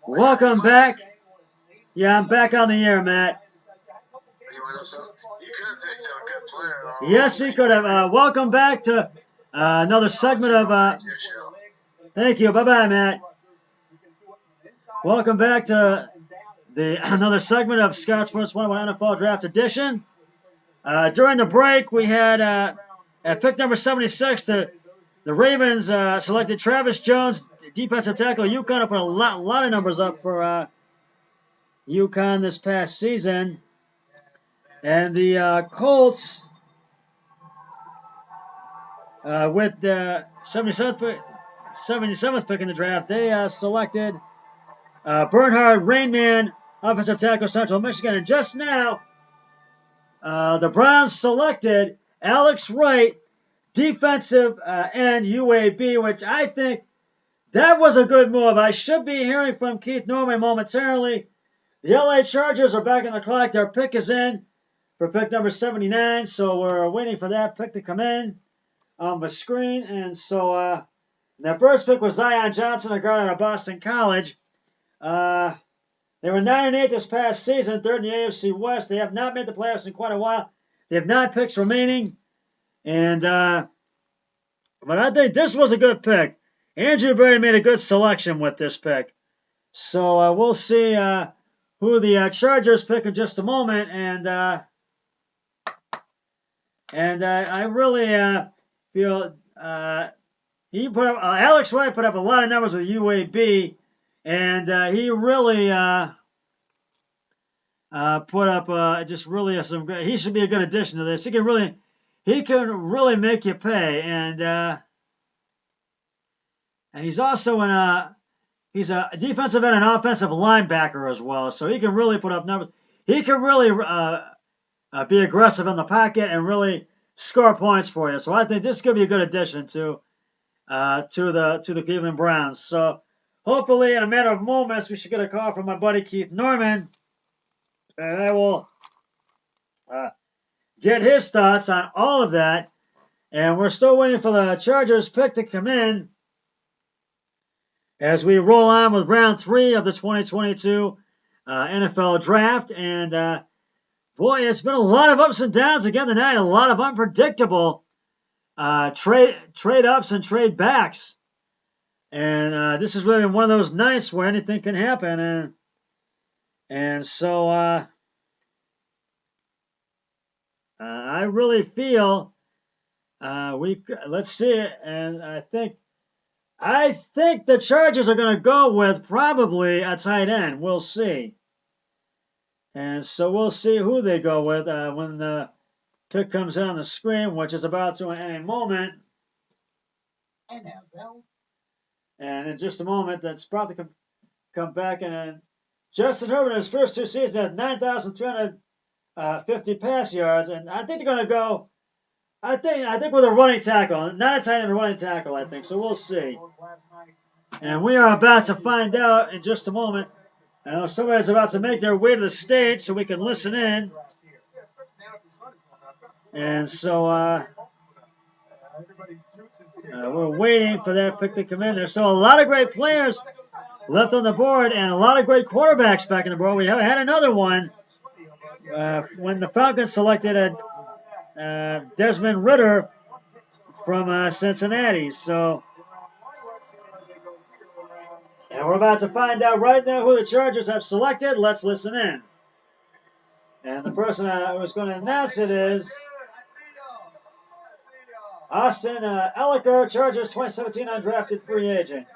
Welcome back. Yeah, I'm back on the air, Matt. Yes, he could have. Welcome back to another segment of. Thank you. Bye bye, Matt. Welcome back to another segment of Scott Sports 101 NFL Draft Edition. During the break, we had at pick number 76, the Ravens selected Travis Jones, defensive tackle, UConn. Put a lot of numbers up for UConn this past season. And the Colts, with the 77th pick in the draft, they selected Bernhard Rainman, offensive tackle, Central Michigan. And just now, the Browns selected Alex Wright, defensive end, UAB, which I think that was a good move. I should be hearing from Keith Norman momentarily. The LA Chargers are back on the clock. Their pick is in for pick number 79, so we're waiting for that pick to come in on the screen. And so their first pick was Zion Johnson, a guard out of Boston College. They were 9-8 this past season, third in the AFC West. They have not made the playoffs in quite a while. They have 9 picks remaining, and but I think this was a good pick. Andrew Berry made a good selection with this pick. So we'll see who the Chargers pick in just a moment, and I really feel he put up Alex Wright put up a lot of numbers with UAB, and he really put up just really some good. He should be a good addition to this. He can really make you pay, and he's also he's a defensive end and offensive linebacker as well, so he can really put up numbers. He can really be aggressive in the pocket and really score points for you. So I think this could be a good addition to the Cleveland Browns. So hopefully in a matter of moments we should get a call from my buddy Keith Norman, and I will get his thoughts on all of that. And we're still waiting for the Chargers pick to come in as we roll on with round 3 of the 2022 NFL Draft. And boy, it's been a lot of ups and downs again tonight, a lot of unpredictable trade ups and trade backs. And this is really one of those nights where anything can happen. And so I really feel let's see it. And I think the Chargers are going to go with probably a tight end. We'll see. And so we'll see who they go with when the pick comes in on the screen, which is about to in any moment. And in just a moment, that's about to come back. And Justin Herbert in his first 2 seasons has 9,350 pass yards. And I think they're going to go, I think with a running tackle, not a tight end, a running tackle, I think. So we'll see. And we are about to find out in just a moment. I know somebody's about to make their way to the stage so we can listen in. And so we're waiting for that pick to come in there. So a lot of great players left on the board and a lot of great quarterbacks back in the board. We had another one when the Falcons selected Desmond Ridder from Cincinnati. So, and we're about to find out right now who the Chargers have selected. Let's listen in. And the person who's going to announce it is Austin Elliker, Chargers 2017 undrafted free agent.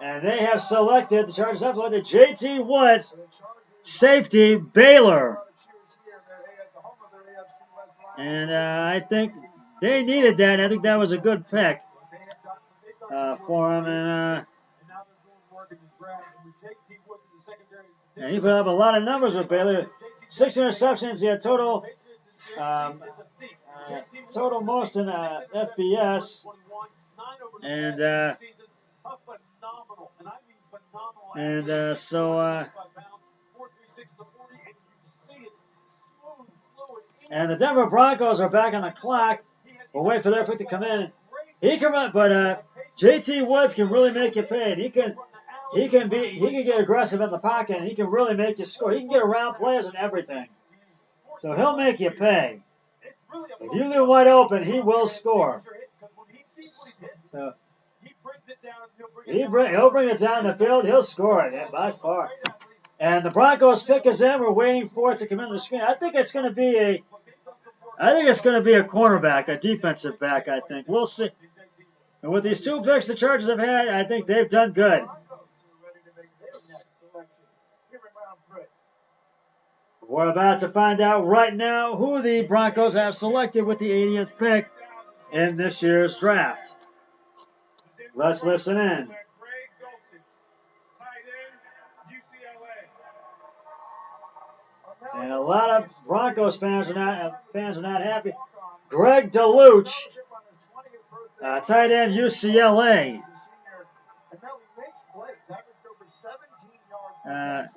And they have selected, the Chargers have selected J.T. Woods, safety, Baylor. And I think they needed that. I think that was a good pick for him. And he put up a lot of numbers with Baylor. 6 interceptions. He had total most in FBS. And so and the Denver Broncos are back on the clock. We'll wait for their pick to come in. He can run, but JT Woods can really make you pay. And he can get aggressive in the pocket, and he can really make you score. He can get around players and everything. So he'll make you pay. If you leave him wide open, he will score. So he'll bring it down the field. He'll score it by far. And the Broncos pick is in. We're waiting for it to come in the screen. I think it's going to be a cornerback, a defensive back. I think we'll see. And with these two picks the Chargers have had, I think they've done good. We're about to find out right now who the Broncos have selected with the 80th pick in this year's draft. Let's listen in. And a lot of Broncos fans are not happy. Greg DeLuch, tight end, UCLA. I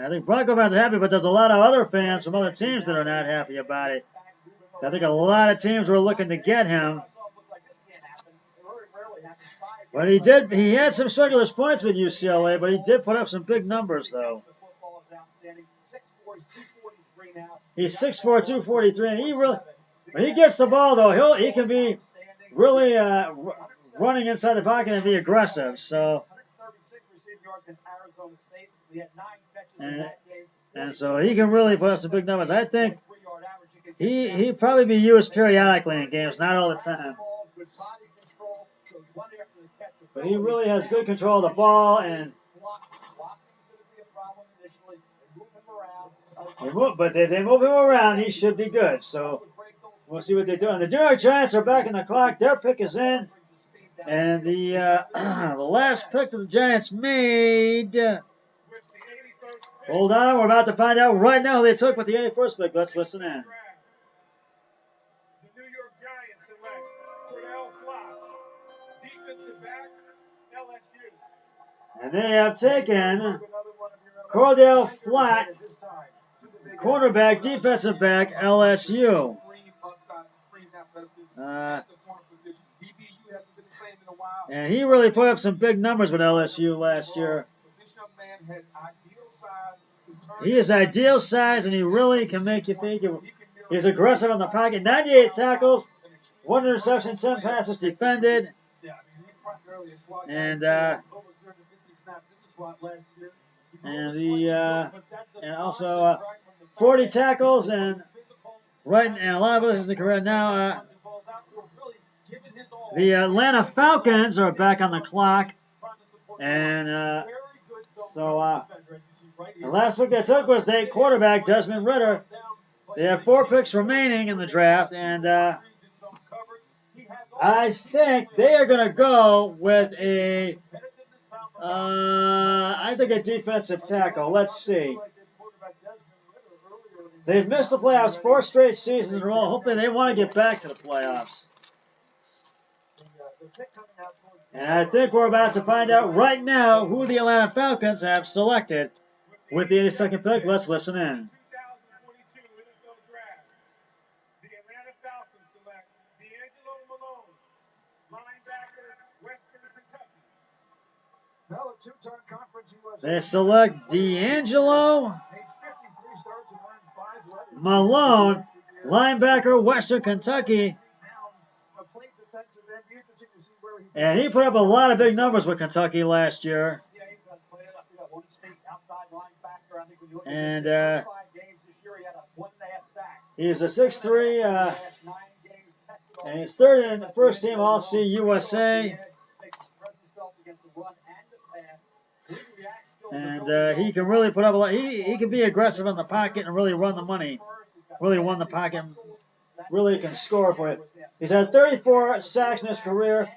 think Bronco fans are happy, but there's a lot of other fans from other teams that are not happy about it. I think a lot of teams were looking to get him. But he had some regular points with UCLA, but he did put up some big numbers, though. He's 6'4", 243, and when he gets the ball, though, he can be really running inside the pocket and be aggressive. So, and so he can really put up some big numbers. I think he'd probably be used periodically in games, not all the time. But he really has good control of the ball, and but if they move him around, he should be good. So we'll see what they do. And the New York Giants are back in the clock. Their pick is in. And the last pick that the Giants made. Hold on. We're about to find out right now who they took with the 81st pick. Let's listen in. The New York Giants select Cordell Flott, defensive back, LSU. And they have taken Cordell Flott, cornerback, defensive back, LSU. And he really put up some big numbers with LSU last year. He is ideal size, and he really can make you think. He's aggressive in the pocket. 98 tackles, 1 interception, 10 passes defended. And also 40 tackles and a lot of others in the career. Now the Atlanta Falcons are back on the clock, and the last pick they took was the quarterback Desmond Ridder. They have 4 picks remaining in the draft, and I think they are going to go with a defensive tackle. Let's see. They've missed the playoffs 4 straight seasons in a row. Hopefully they want to get back to the playoffs. And I think we're about to find out right now who the Atlanta Falcons have selected with the 82nd pick. Let's listen in. They select D'Angelo Malone, linebacker, Western Kentucky. And he put up a lot of big numbers with Kentucky last year. And he's a 6'3", and he's third in the first team All-C USA. And he can really put up a lot. He can be aggressive in the pocket and really run the money. Really won the pocket. Really can score for it. He's had 34 sacks in his career.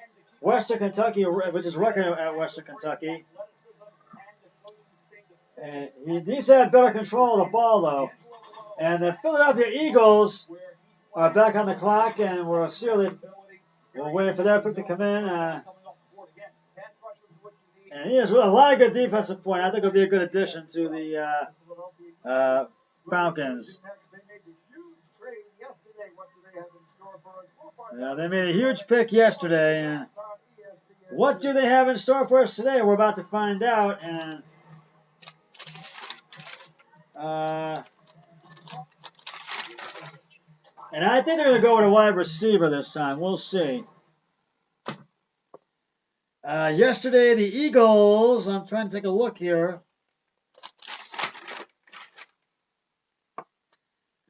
Western Kentucky, which is record at Western Kentucky. And he needs to have better control of the ball, though. And the Philadelphia Eagles are back on the clock, and we're waiting for their pick to come in. And he has a lot of good defensive point. I think it'll be a good addition to the Falcons. Yeah, they made a huge pick yesterday, and what do they have in store for us today? We're about to find out, and I think they're going to go with a wide receiver this time. We'll see. Yesterday, the Eagles, I'm trying to take a look here.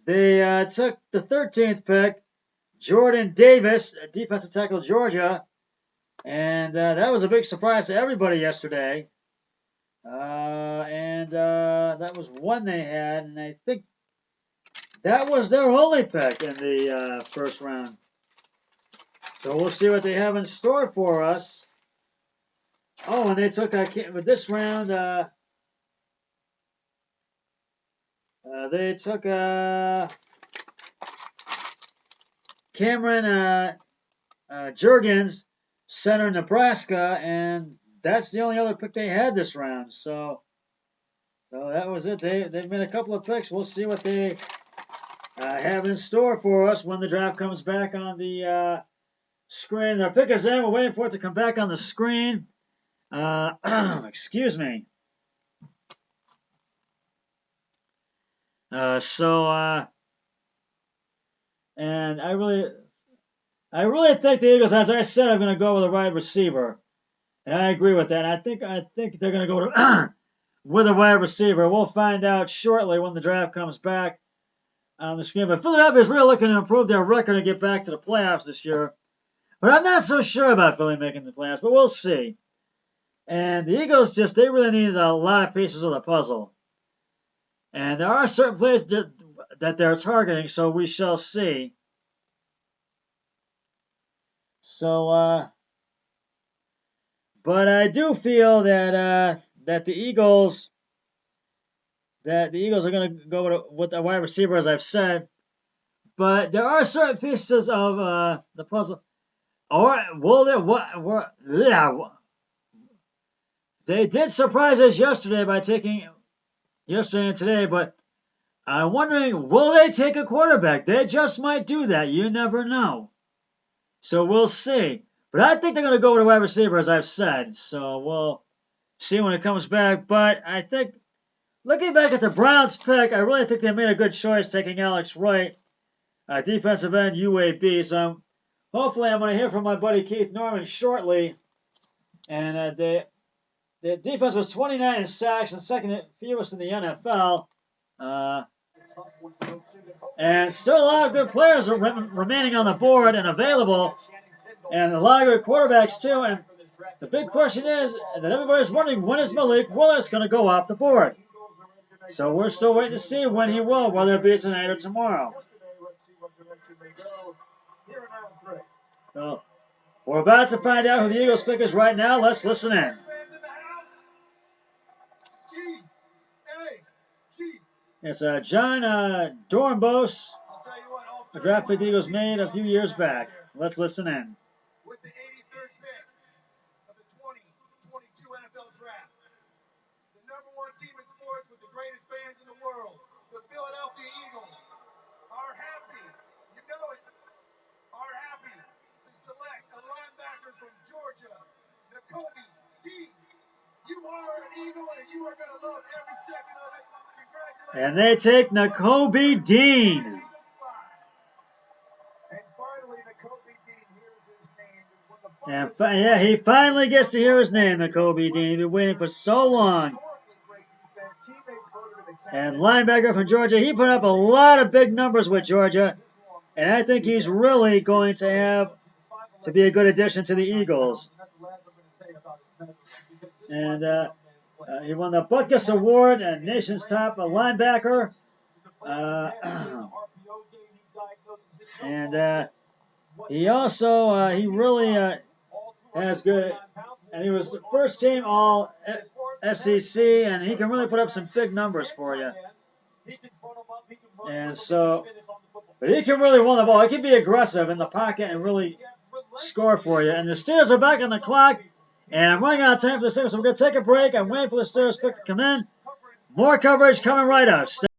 They took the 13th pick, Jordan Davis, defensive tackle, Georgia. And that was a big surprise to everybody yesterday. That was one they had, and I think that was their only pick in the first round. So we'll see what they have in store for us. Oh, and they took with this round. They took Cameron Jurgens, center, Nebraska, and that's the only other pick they had this round. So that was it. They've made a couple of picks. We'll see what they have in store for us when the draft comes back on the screen. Their pick is in. We're waiting for it to come back on the screen. Excuse me. And I really think the Eagles, as I said, are going to go with a wide receiver, and I agree with that. I think they're going to go to with a wide receiver. We'll find out shortly when the draft comes back on the screen. But Philadelphia is really looking to improve their record and get back to the playoffs this year. But I'm not so sure about Philly making the playoffs, but we'll see. And the Eagles they really need a lot of pieces of the puzzle. And there are certain players that they're targeting, so we shall see. So, but I do feel that the Eagles are going to go with a wide receiver, as I've said. But there are certain pieces of the puzzle. Or will there? They did surprise us yesterday by taking yesterday and today, but I'm wondering, will they take a quarterback? They just might do that. You never know. So we'll see. But I think they're going to go with a wide receiver, as I've said. So we'll see when it comes back. But I think, looking back at the Browns pick, I really think they made a good choice taking Alex Wright, defensive end, UAB. So hopefully I'm going to hear from my buddy Keith Norman shortly. And the defense was 29 in sacks and second fewest in the NFL. And still a lot of good players remaining on the board and available. And a lot of good quarterbacks, too. And the big question is that everybody's wondering, when is Malik Willis going to go off the board? So we're still waiting to see when he will, whether it be tonight or tomorrow. So we're about to find out who the Eagles pick is right now. Let's listen in. It's John Dornbos, a draft pick the Eagles made a few years back. Let's listen in. With the 83rd pick of the 2022 NFL Draft, the #1 team in sports with the greatest fans in the world, the Philadelphia Eagles, are happy, you know it, are happy to select a linebacker from Georgia, Nakobe Dean. You are an Eagle, and you are going to love every second of it. Congratulations. And they take Nakobe Dean. And finally, Nakobe Dean hears his name. And he finally gets to hear his name, Nakobe Dean. He's been waiting for so long. And linebacker from Georgia, he put up a lot of big numbers with Georgia. And I think he's really going to be a good addition to the Eagles. And he won the Butkus Award and Nation's Top Linebacker. And he also, he really has good, and he was the first team all SEC, and he can really put up some big numbers for you. And so, but he can really run the ball. He can be aggressive in the pocket and really score for you. And the Steelers are back on the clock, and I'm running out of time for the segment, so we're going to take a break. I'm waiting for the Steelers pick to come in. More coverage coming right up.